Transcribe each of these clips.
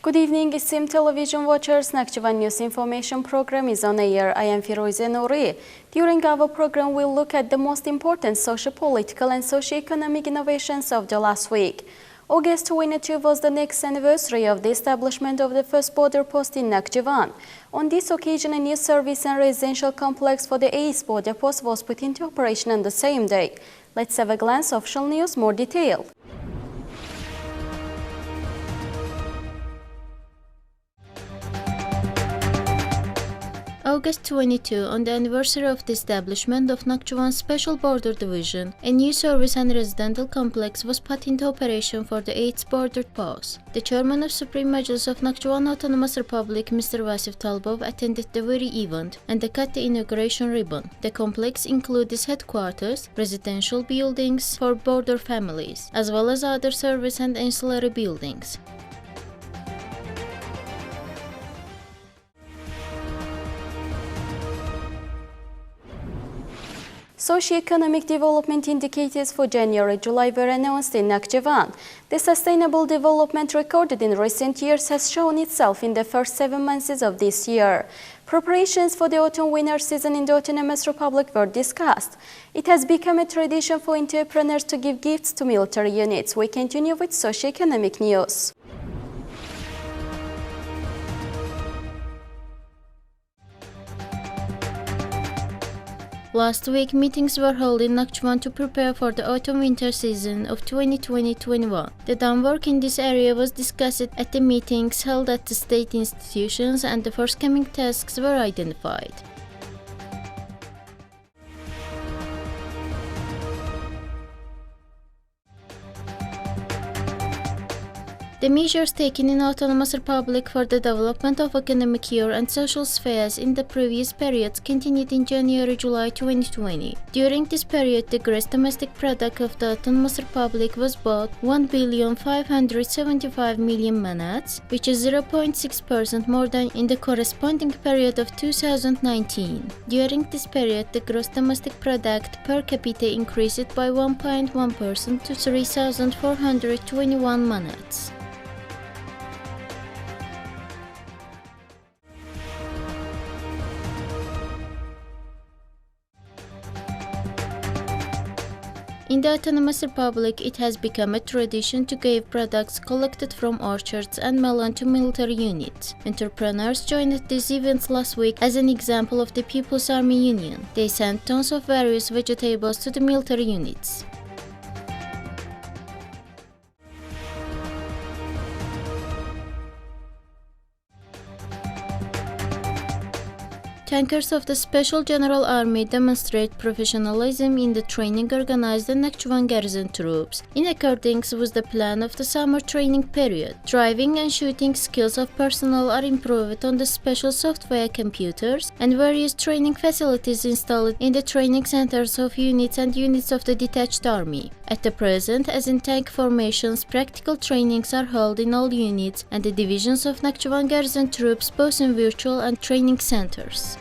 Good evening, esteemed television watchers. Nakhchivan News Information Program is on air. I am Firoze Nouri. During our program, we'll look at the most important socio-political and socio-economic innovations of the last week. August 22 was the next anniversary of the establishment of the first border post in Nakhchivan. On this occasion, a new service and residential complex for the 8th border post was put into operation on the same day. Let's have a glance of official news, more detail. August 22, on the anniversary of the establishment of Nakhchivan Special Border Division, a new service and residential complex was put into operation for the 8th border post. The chairman of Supreme Majlis of Nakhchivan Autonomous Republic, Mr. Vasif Talbov, attended the very event and cut the inauguration ribbon. The complex includes headquarters, residential buildings for border families, as well as other service and ancillary buildings. Socio-economic development indicators for January-July were announced in Nakhchivan. The sustainable development recorded in recent years has shown itself in the first 7 months of this year. Preparations for the autumn-winter season in the Autonomous Republic were discussed. It has become a tradition for entrepreneurs to give gifts to military units. We continue with socio-economic news. Last week, meetings were held in Nakhchivan to prepare for the autumn-winter season of 2020-21. The done work in this area was discussed at the meetings held at the state institutions, and the forthcoming tasks were identified. The measures taken in Autonomous Republic for the development of economic year and social spheres in the previous periods continued in January-July 2020. During this period, the gross domestic product of the Autonomous Republic was about 1,575,000,000 manats, which is 0.6% more than in the corresponding period of 2019. During this period, the gross domestic product per capita increased by 1.1% to 3,421 manats. In the Autonomous Republic, it has become a tradition to give products collected from orchards and melon to military units. Entrepreneurs joined these events last week as an example of the People's Army Union. They sent tons of various vegetables to the military units. Tankers of the Special General Army demonstrate professionalism in the training organized in Nakhchivan garrison troops, in accordance with the plan of the summer training period. Driving and shooting skills of personnel are improved on the special software computers and various training facilities installed in the training centers of units and units of the detached army. At the present, as in tank formations, practical trainings are held in all units and the divisions of Nakhchivan garrison troops, both in virtual and training centers.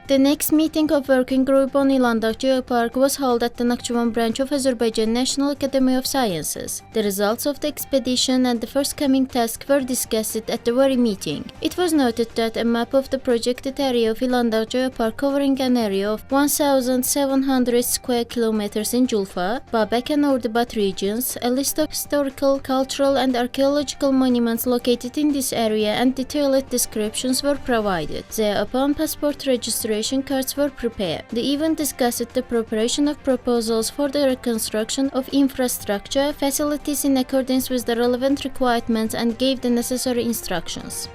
The next meeting of Working Group on Ilandak Geopark was held at the Nakhchivan branch of Azerbaijan National Academy of Sciences. The results of the expedition and the forthcoming task were discussed at the very meeting. It was noted that a map of the projected area of Ilandak Geopark covering an area of 1,700 square kilometers in Julfa, Babek and Ordubat regions, a list of historical, cultural and archaeological monuments located in this area and detailed descriptions were provided. Thereupon passport registration cards were prepared. The event discussed the preparation of proposals for the reconstruction of infrastructure facilities in accordance with the relevant requirements and gave the necessary instructions.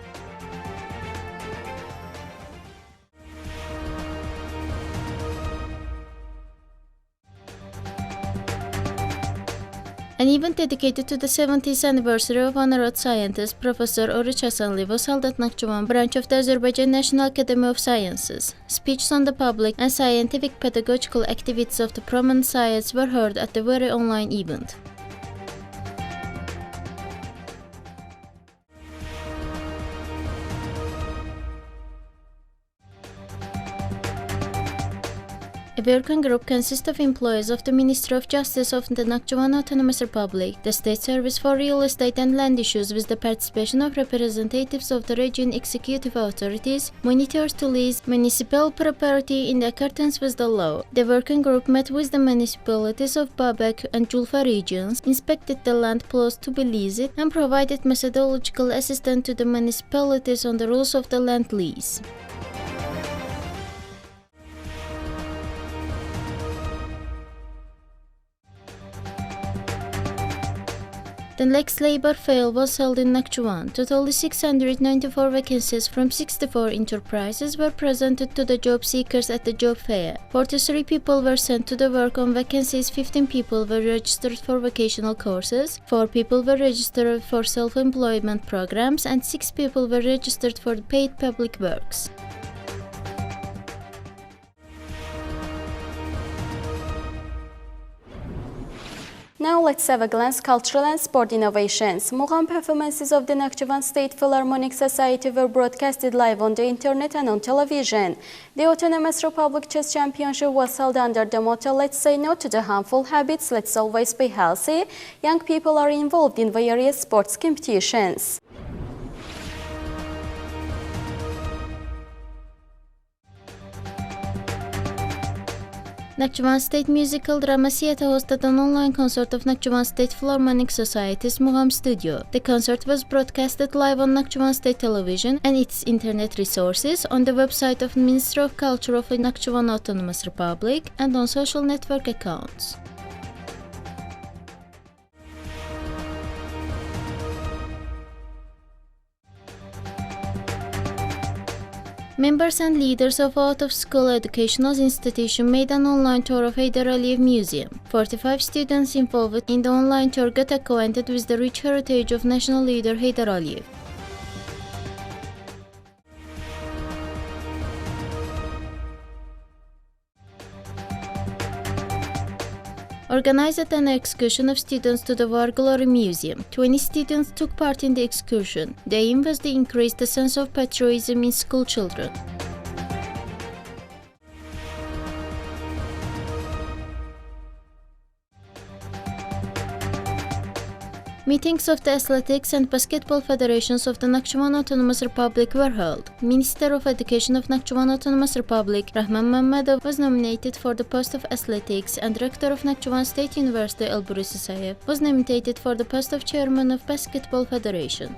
An event dedicated to the 70th anniversary of honored scientist Professor Oruç Hasanli was held at Nakhchivan branch of the Azerbaijan National Academy of Sciences. Speeches on the public and scientific pedagogical activities of the prominent scientists were heard at the very online event. A working group consists of employees of the Ministry of Justice of the Nakhchivan Autonomous Republic, the State Service for Real Estate and Land Issues, with the participation of representatives of the region executive authorities, monitors to lease municipal property in accordance with the law. The working group met with the municipalities of Babak and Julfa regions, inspected the land plots to be leased, and provided methodological assistance to the municipalities on the rules of the land lease. The next labor fair was held in Nakhchivan. Totally 694 vacancies from 64 enterprises were presented to the job seekers at the job fair. 43 people were sent to the work on vacancies, 15 people were registered for vocational courses, 4 people were registered for self-employment programs, and 6 people were registered for paid public works. Now let's have a glance at cultural and sport innovations. Mugham performances of the Nakhchivan State Philharmonic Society were broadcasted live on the internet and on television. The Autonomous Republic Chess Championship was held under the motto, "Let's say no to the harmful habits, let's always be healthy." Young people are involved in various sports competitions. Nakhchivan State Musical Drama Theatre hosted an online concert of Nakhchivan State Philharmonic Society's Mugham Studio. The concert was broadcasted live on Nakhchivan State Television and its internet resources, on the website of the Ministry of Culture of the Nakhchivan Autonomous Republic, and on social network accounts. Members and leaders of out-of-school educational institutions made an online tour of Heydar Aliyev Museum. 45 students involved in the online tour got acquainted with the rich heritage of national leader Heydar Aliyev. Organized an excursion of students to the War Glory Museum. 20 students took part in the excursion. The aim was to increase the sense of patriotism in school children. Meetings of the Athletics and Basketball Federations of the Nakhchivan Autonomous Republic were held. Minister of Education of Nakhchivan Autonomous Republic, Rahman Mammadov, was nominated for the post of Athletics, and Rector of Nakhchivan State University, Elbrus Isayev, was nominated for the post of Chairman of Basketball Federation.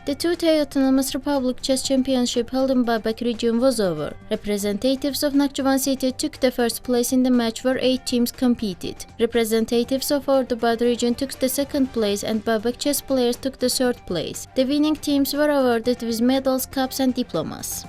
The two-day Autonomous Republic Chess Championship held in Babak region was over. Representatives of Nakhchivan City took the first place in the match where 8 teams competed. Representatives of Ordubad region took the second place, and Babak chess players took the third place. The winning teams were awarded with medals, cups, and diplomas.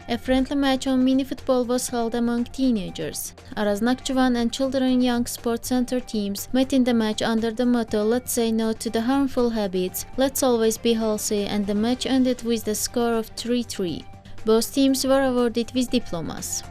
A friendly match on mini-football was held among teenagers. Araz Nakhchivan and Children Young Sports Center teams met in the match under the motto, "Let's say no to the harmful habits, let's always be healthy," and the match ended with the score of 3-3. Both teams were awarded with diplomas.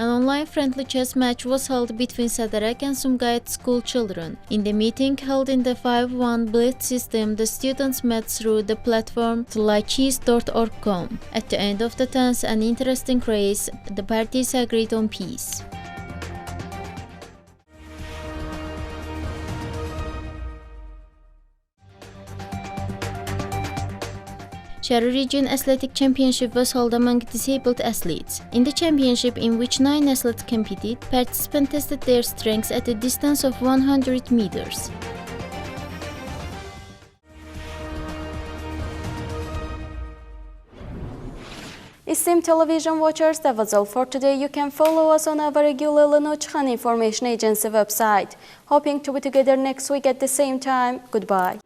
An online friendly chess match was held between Sadarek and Sumgayat school children. In the meeting held in the 5-1 blitz system, the students met through the platform lychees.org.com. At the end of the tense and interesting race, the parties agreed on peace. Shari Region Athletic Championship was held among disabled athletes. In the championship, in which 9 athletes competed, participants tested their strengths at a distance of 100 meters. Esteemed television watchers, that was all for today. You can follow us on our regular Nakhchivan Information Agency website. Hoping to be together next week at the same time. Goodbye.